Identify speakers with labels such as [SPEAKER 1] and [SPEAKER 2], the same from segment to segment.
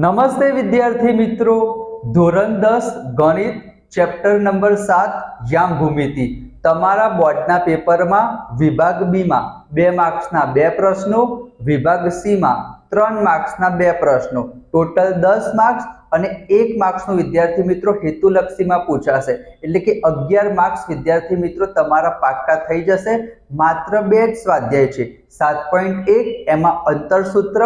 [SPEAKER 1] નમસ્તે વિદ્યાર્થી મિત્રો, ધોરણ 10 ગણિત ચેપ્ટર નંબર 7 યામ ભૂમિતિ તમારા બોર્ડના પેપરમાં વિભાગ બી માં 2 માર્ક્સના 2 પ્રશ્નો, વિભાગ સી માં 3 માર્ક્સના 2 પ્રશ્નો, ટોટલ 10 માર્ક્સ અને 1 માર્ક્સનો વિદ્યાર્થી મિત્રો હેતુલક્ષીમાં પૂછાશે. એટલે કે 11 માર્ક્સ વિદ્યાર્થી મિત્રો તમારા પાક્કા થઈ જશે. માત્ર 2 જ સ્વાધ્યાય છે. 7.1 એમાં અંતર સૂત્ર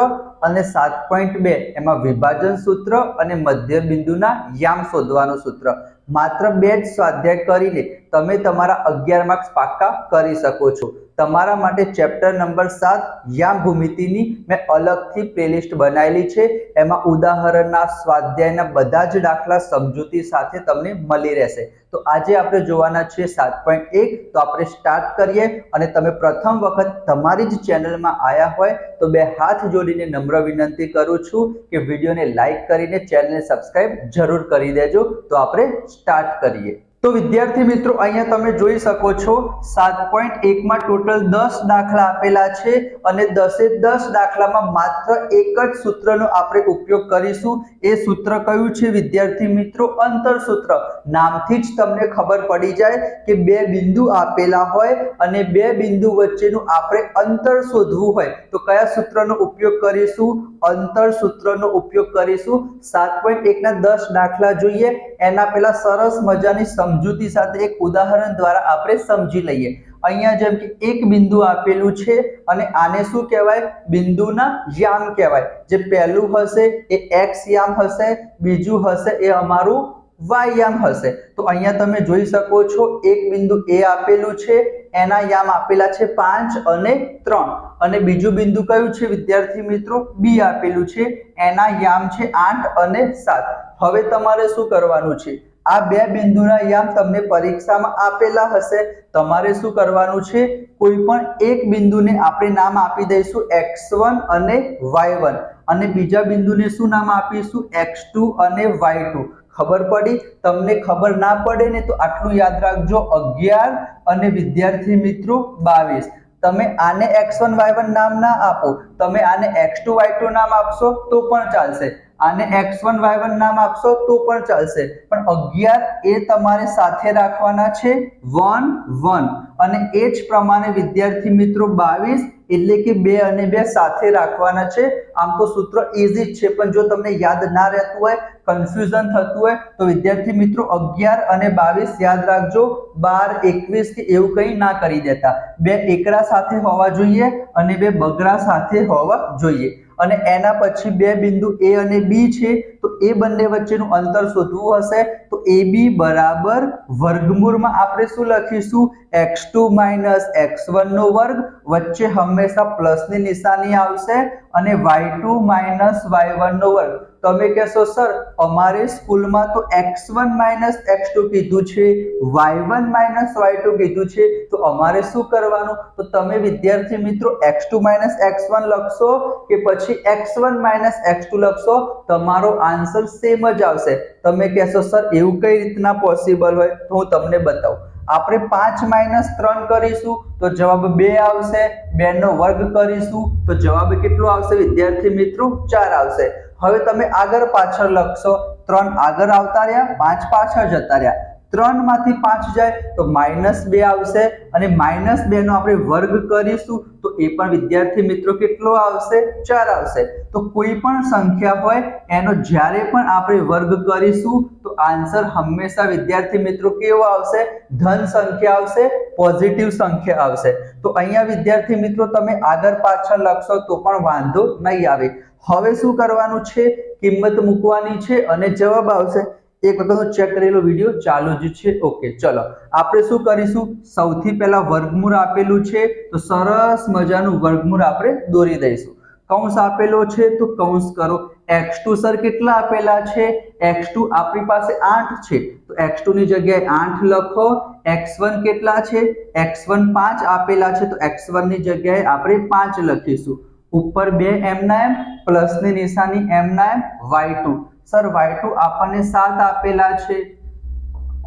[SPEAKER 1] અને 7.2 એમાં વિભાજન સૂત્ર અને મધ્ય બિંદુના યામ શોધવાનું સૂત્ર. માત્ર 2 જ સ્વાધ્યાય કરીને તમે તમારા 11 માર્ક્સ પાક્કા કરી શકો છો. તમારા માટે ચેપ્ટર નંબર 7 યામ ભૂમિતિની મેં અલગથી પ્લેલિસ્ટ બનાવેલી છે. એમાં ઉદાહરણના સ્વાધ્યાયના બધા જ દાખલા સમજૂતી સાથે તમને મળી રહેશે. તો આજે આપણે જોવાના છે 7.1. તો આપણે સ્ટાર્ટ કરીએ. અને તમે પ્રથમ વખત તમારી જ ચેનલમાં આવ્યા હોય તો 2 હાથ જોડીને નમ્ર વિનંતી કરું છું કે વિડીયોને લાઈક કરીને ચેનલને સબસ્ક્રાઇબ જરૂર કરી દેજો. તો આપણે સ્ટાર્ટ કરીએ. તો વિદ્યાર્થી મિત્રો અહીંયા તમે જોઈ શકો છો 7.1 માં ટોટલ 10 દાખલા આપેલા છે અને 10 દાખલામાં માત્ર એક જ સૂત્રનો આપણે ઉપયોગ કરીશું. એ સૂત્ર કયું છે વિદ્યાર્થી મિત્રો? અંતર સૂત્ર. નામથી જ તમને ખબર પડી જાય કે 2 બિંદુ આપેલા હોય અને 2 બિંદુ વચ્ચેનું આપણે અંતર શોધવું હોય તો કયા સૂત્રનો ઉપયોગ કરીશું? અંતર સૂત્રનો ઉપયોગ કરીશું. 7.1 ના 10 દાખલા જોઈએ એના પહેલા સરસ મજાની સમજૂતી સાથે એક ઉદાહરણ દ્વારા આપણે સમજી લઈએ. અહીંયા જેમ કે એક બિંદુ આપેલું છે અને આને શું કહેવાય? બિંદુના યામ કહેવાય. જે પહેલું હશે એ x યામ હશે, બીજું હશે એ અમારું y યામ હશે. તો અહીંયા તમે જોઈ શકો છો એક બિંદુ A આપેલું છે, એના યામ આપેલા છે 5 અને 3 અને બીજું બિંદુ કયું છે વિદ્યાર્થી મિત્રો? B આપેલું છે, એના યામ છે 8 અને 7. હવે તમારે શું કરવાનું છે? આ 2 બિંદુના યામ તમને પરીક્ષામાં આપેલા હશે. તમારે શું કરવાનું છે? કોઈ પણ એક બિંદુને આપણે નામ આપી દઈશું x1 અને y1 અને બીજા બિંદુને શું નામ આપીશું? x2 અને y2. ખબર પડી? તમને ખબર ના પડે ને તો આટલું યાદ રાખજો, 11 અને વિદ્યાર્થી મિત્રો 22. તમે આને x1 y1 નામ ના આપો, તમે આને x2 y2 નામ આપશો તો પણ ચાલશે, આને x1 y1 નામ આપશો તો પણ ચાલશે, પણ 11 એ તમારે સાથે રાખવાના છે 1 1 અને એ જ પ્રમાણે વિદ્યાર્થી મિત્રો 22 એટલે કે 2 અને 2 સાથે રાખવાના છે. આમ તો સૂત્ર ઈઝી જ છે, પણ જો તમને યાદ ના રહેતું હોય, કન્ફ્યુઝન થતું હોય તો વિદ્યાર્થી મિત્રો 11 અને 22 યાદ રાખજો. 12 21 કે એવું કંઈ ના કરી દેતા. 2 એકડા સાથે હોવા જોઈએ અને 2 બગડા સાથે હોવા જોઈએ. અને એના પછી 2 બિંદુ A અને B છે તો એ બંને વચ્ચેનું અંતર શોધવું હશે તો AB બરાબર વર્ગમૂળમાં આપણે શું લખીશું? x2 - x1 નો વર્ગ. વચ્ચે હંમેશા પ્લસની નિશાની આવશે અને y2 - y1 નો વર્ગ. તમે કહેશો સર અમારે સ્કૂલમાં તો x1 - x2 કીધું છે, y1 - y2 કીધું છે, તો અમારે શું કરવાનું? તો તમે વિદ્યાર્થી મિત્રો x2 - x1 લખશો કે પછી x1 - x2 લખશો, તમારો આન્સર સેમ જ આવશે. તમે કહેશો સર એવું કઈ રીતના પોસિબલ હોય? તો હું તમને બતાવું. આપણે 5 - 3 કરીશું તો જવાબ 2 આવશે. 2 નો વર્ગ કરીશું તો જવાબ કેટલો આવશે વિદ્યાર્થી મિત્રો? 4 આવશે. હવે તમે આગળ પાછળ લખશો, 3 આગળ આવતા રહ્યા, 5 પાછળ જતા રહ્યા. 3 માંથી 5 જાય તો -2 આવશે અને -2 નો આપણે વર્ગ કરીશું તો એ પણ વિદ્યાર્થી મિત્રો કેટલો આવશે? 4 આવશે. તો કોઈ પણ સંખ્યા હોય એનો જ્યારે પણ આપણે વર્ગ કરીશું તો આન્સર હંમેશા વિદ્યાર્થી મિત્રો કેવો આવશે? ધન સંખ્યા આવશે, પોઝિટિવ સંખ્યા આવશે. તો અહીંયા વિદ્યાર્થી મિત્રો તમે આગળ પાછળ લખશો તો પણ વાંધો નહીં આવે. હવે શું કરવાનું છે? કિંમત મૂકવાની છે અને જવાબ આવશે. એક વખત ચેક કરેલો વિડિયો ચાલુ જ છે. ઓકે, ચલો આપણે શું કરીશું? સૌથી પહેલા વર્ગમૂળ આપેલું છે તો સરસ મજાનું વર્ગમૂળ આપણે દોરી દઈશું. કૌંસ આપેલો છે તો કૌંસ કરો. x2 સર કેટલા આપેલા છે? x2 આપણી પાસે 8 છે તો x2 ની જગ્યાએ 8 લખો. x1 કેટલા છે? x1 5 આપેલા છે તો x1 ની જગ્યાએ આપણે 5 લખીશું. ઉપર 2 એમના એમ, પ્લસની નિશાની એમના એમ. y2 સર y2 આપણને 7 આપેલા છે,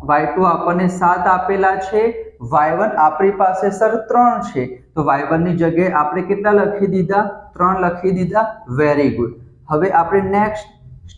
[SPEAKER 1] y2 આપણને 7 આપેલા છે. y1 આપણી પાસે સર 3 છે તો y1 ની જગ્યાએ આપણે કેટલા લખી દીધા? 3 લખી દીધા. Very good. હવે આપણે નેક્સ્ટ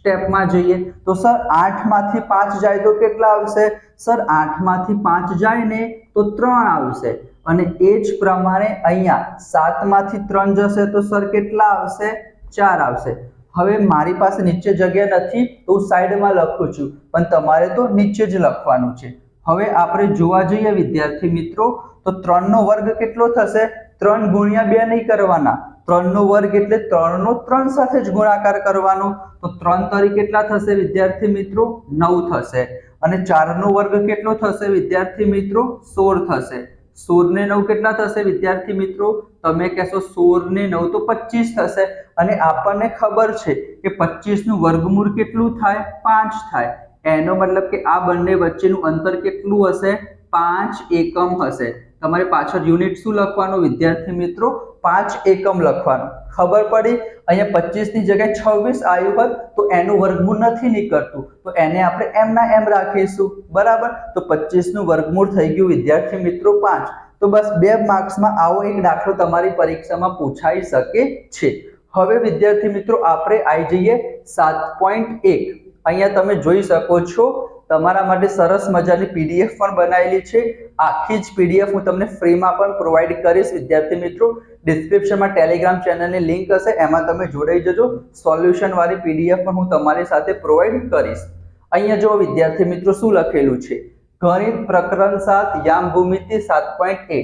[SPEAKER 1] સ્ટેપમાં જઈએ તો સર 8 માંથી 5 જાય તો કેટલા આવશે? સર 8 માંથી 5 જાય ને તો 3 આવશે અને એ જ પ્રમાણે અહીંયા 7 માંથી 3 જશે તો સર કેટલા આવશે? 4 આવશે। હવે મારી પાસે નીચે જગ્યા નથી તો હું સાઈડમાં લખું છું, પણ તમારે તો નીચે જ લખવાનું છે। હવે આપણે જોવા જઈએ વિદ્યાર્થી મિત્રો તો 3 નો વર્ગ કેટલો થશે? 3 ગુણ્યા 2 નહીં કરવાના, 3 નો વર્ગ એટલે 3 નો 3 સાથે જ ગુણાકાર કરવાનો, તો 3 તરી કેટલા થશે વિદ્યાર્થી મિત્રો? 9 થશે અને 4 નો વર્ગ કેટલો થશે વિદ્યાર્થી મિત્રો? 16 થશે। 16 ને 9 કેટલા થશે વિદ્યાર્થી મિત્રો? તમે કહેશો 16 ને 9 તો 25 થશે અને આપણને ખબર છે કે 25 નું વર્ગમૂળ કેટલું થાય? 5 થાય। એનો મતલબ કે આ બંને વચ્ચેનું અંતર કેટલું હશે? 5 એકમ હશે। તમારે પાછળ યુનિટ શું લખવાનું વિદ્યાર્થી મિત્રો? 5 એકમ લખવાનું। ખબર પડી? અહીંયા 25 ની જગ્યાએ 26 આવ્યું હોત તો એનું વર્ગમૂળ નથી નીકળતું, તો એને આપણે એમ ના એમ રાખીશું, બરાબર? તો 25 નું વર્ગમૂળ થઈ ગયું વિદ્યાર્થી મિત્રો 5। તો બસ 2 માર્ક્સમાં આવો એક દાખલો તમારી પરીક્ષામાં પૂછાઈ શકે છે। હવે વિદ્યાર્થી મિત્રો આપણે આવી જઈએ 7.1। અહીંયા તમે જોઈ શકો છો તમારા માટે સરસ મજાની પીડીએફ પણ બનાવેલી છે। આખી જ પીડીએફ હું તમને ફ્રીમાં પણ પ્રોવાઈડ કરીશ વિદ્યાર્થી મિત્રો। ડિસ્ક્રિપ્શનમાં ટેલિગ્રામ ચેનલની લિંક હશે, એમાં તમે જોડાઈ જજો। સોલ્યુશન વાળી પીડીએફ પણ હું તમારી સાથે પ્રોવાઈડ કરીશ। અહીંયા જો વિદ્યાર્થી મિત્રો શું લખેલું છે? ગણિત પ્રકરણ 7 યામ ભૂમિતિ 7.1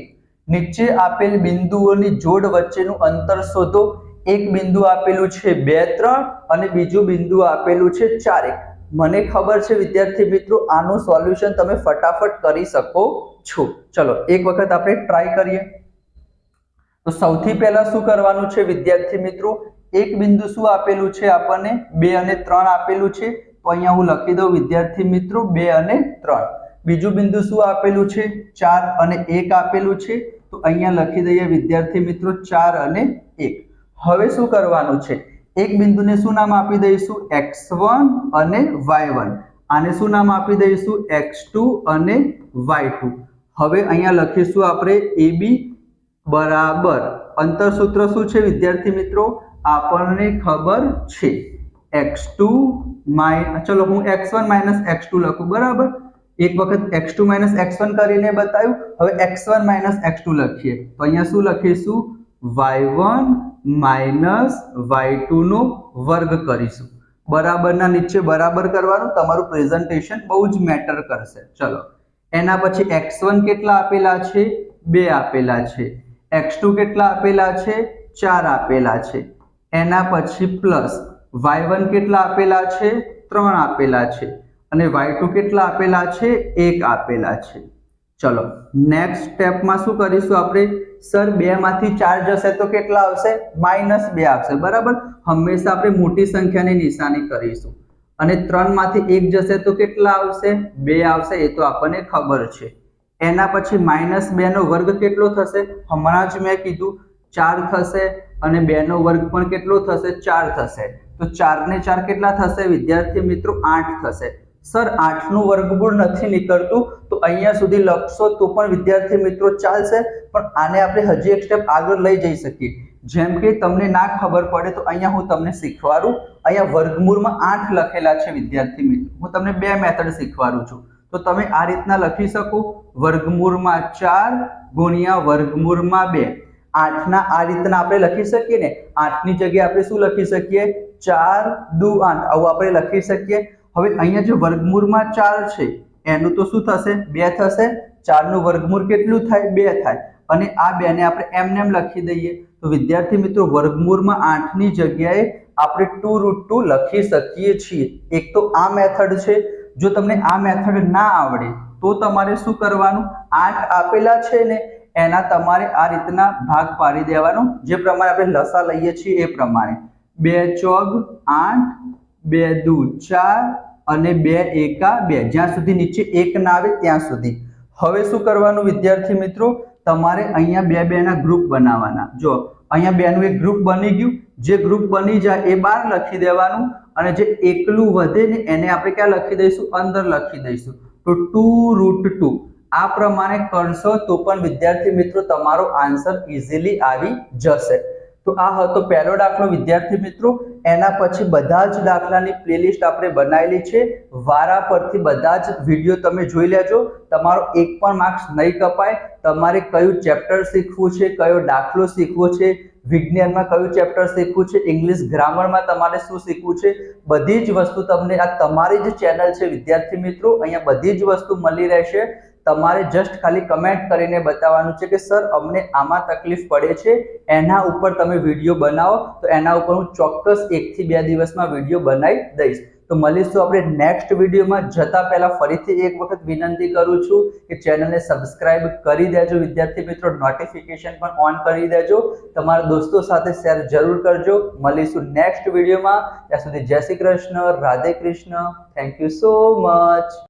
[SPEAKER 1] નીચે આપેલ બિંદુઓની જોડ વચ્ચેનું અંતર શોધો। એક બિંદુ આપેલું છે 2, 3 અને બીજું બિંદુ આપેલું છે 4, 1। મને ખબર છે વિદ્યાર્થી મિત્રો આનું સોલ્યુશન તમે ફટાફટ કરી શકો છો। ચલો એક વખત આપણે ટ્રાય કરીએ। તો સૌથી પહેલા શું કરવાનું છે વિદ્યાર્થી મિત્રો? એક બિંદુ શું આપેલું છે આપણને? 2 અને 3 આપેલું છે, તો અહીંયા હું લખી દઉં વિદ્યાર્થી મિત્રો 2 અને 3। બીજું બિંદુ શું આપેલું છે? 4 અને 1 આપેલું છે, તો અહીંયા લખી દઈએ વિદ્યાર્થી મિત્રો 4 અને 1। હવે શું કરવાનું છે? એક બિંદુને શું નામ આપી દઈશું? x1 અને y1। આને શું નામ આપી દઈશું? x2 અને y2। હવે અહીંયા લખીશું આપણે AB બરાબર અંતર સૂત્ર શું છે વિદ્યાર્થી મિત્રો? આપણને ખબર છે x2 ચલો હું x1 - x2 લખું, બરાબર? એક વખત x2 - x1 કરીને બતાવ્યું, હવે x1 - x2 લખીએ તો અહીંયા શું લખીશું? y1 - y2 નો વર્ગ કરીશું। બરાબરના નીચે બરાબર કરવાનું, તમારું પ્રેઝન્ટેશન બહુ જ મેટર કરશે। ચલો એના પછી x1 કેટલા આપેલા છે? 2 આપેલા છે। x2 કેટલા આપેલા છે? 4 આપેલા છે। એના પછી પ્લસ y1 કેટલા આપેલા છે? 3 આપેલા છે અને y2 કેટલા આપેલા છે? 1 આપેલા છે। ચલો નેક્સ્ટ સ્ટેપમાં શું કરીશું આપણે? સર 2 માંથી 4 જશે તો કેટલા આવશે? -2 આવશે, બરાબર? હંમેશા આપણે મોટી સંખ્યાની નિશાની કરીશું અને 3 માંથી 1 જશે તો કેટલા આવશે? 2 આવશે, એ તો આપણને ખબર છે। એના પછી -2 નો વર્ગ કેટલો થશે? હમણાં જ મેં કીધું 4 થશે અને 2 નો વર્ગ પણ કેટલો થશે? 4 થશે। તો 4 ને 4 કેટલા થશે વિદ્યાર્થી મિત્રો? 8 થશે। સર 8 નું વર્ગમૂળ નથી નીકળતું, તો અહીંયા સુધી લખશો તો પણ વિદ્યાર્થી મિત્રો ચાલશે, પણ આને આપણે હજી એક સ્ટેપ આગળ લઈ જઈ શકીએ। જેમ કે તમને ના ખબર પડે તો અહીંયા હું તમને શીખવાડું। અહીંયા વર્ગમૂળમાં 8 લખેલા છે વિદ્યાર્થી મિત્રો, હું તમને 2 મેથડ શીખવાડું છું, તો તમે આ રીતના લખી શકો વર્ગમૂળમાં 4 ગુણ્યા વર્ગમૂળમાં 2। 8 ના આ રીતના આપણે લખી શકીએ ને, 8 ની જગ્યાએ આપણે શું લખી શકીએ? 4 દુ 8 આવું આપણે લખી શકીએ। હવે અહીંયા જે વર્ગમૂળમાં 4 છે એનું તો શું થશે? 2 થશે। 4 નું વર્ગમૂળ કેટલું થાય? 2 થાય અને આ 2 ને આપણે એમને એમ લખી દઈએ। તો વિદ્યાર્થી મિત્રો વર્ગમૂળમાં 8 ની જગ્યાએ આપણે 2√2 લખી શકીએ છીએ। એક તો આ મેથડ છે। જો તમને આ મેથડ ના આવડે તો તમારે શું કરવાનું? 8 આપેલા છે ને એના તમારે આ રીતના ભાગ પાડી દેવાનો, જે પ્રમાણે આપણે લસા લઈએ છીએ એ પ્રમાણે। 2 ચોક 8, 2 દુ 4 અને 2 એકા 2, જ્યાં સુધી નીચે 1 ના આવે ત્યાં સુધી। હવે શું કરવાનું વિદ્યાર્થી મિત્રો? તમારે અહીંયા 2 ના ગ્રુપ બનાવવાના। જો અહીંયા 2 નું એક ગ્રુપ બની ગયું, જે ગ્રુપ બની જાય એ બહાર લખી દેવાનું અને જે એકલું વધે ને એને આપણે ક્યાં લખી દઈશું? અંદર લખી દઈશું। તો 2√2 આ પ્રમાણે કરશો તો પણ વિદ્યાર્થી મિત્રો તમારો આન્સર ઇઝીલી આવી જશે। તો તો આ હતો પહેલો દાખલો વિદ્યાર્થી મિત્રો. એના પછી બધા જ દાખલાની પ્લેલિસ્ટ આપણે બનાવેલી છે. વારા પરથી બધા જ વિડીયો તમે જોઈ લેજો. તમારો એક પણ માર્ક્સ નહીં કપાય. તમારે કયું ચેપ્ટર શીખવું છે, કયો દાખલો શીખવો છે, વિજ્ઞાનમાં કયું ચેપ્ટર શીખવું છે, ઇંગ્લિશ ગ્રામરમાં તમારે શું શીખવું છે, બધી જ વસ્તુ તમને આ તમારી જ ચેનલ છે વિદ્યાર્થી મિત્રો. અહીંયા બધી જ વસ્તુ મળી રહેશે. તમારે જસ્ટ ખાલી કમેન્ટ કરીને બતાવવાનું છે કે સર અમને આમાં તકલીફ પડે છે, એના ઉપર તમે વિડીયો બનાવો. તો એના ઉપર હું ચોક્કસ 1 થી 2 દિવસમાં વિડીયો બનાવી દઈશ. તો મળીશું આપણે નેક્સ્ટ વિડીયોમાં. જતા પહેલા ફરીથી એક વખત વિનંતી કરું છું કે ચેનલને સબસ્ક્રાઇબ કરી દેજો વિદ્યાર્થી મિત્રો. નોટિફિકેશન પણ ઓન કરી દેજો. તમારા દોસ્તો સાથે શેર જરૂર કરજો. મળીશું નેક્સ્ટ વિડીયોમાં. ત્યાં સુધી જય Shri Krishna, Radhe Krishna. Thank you so much.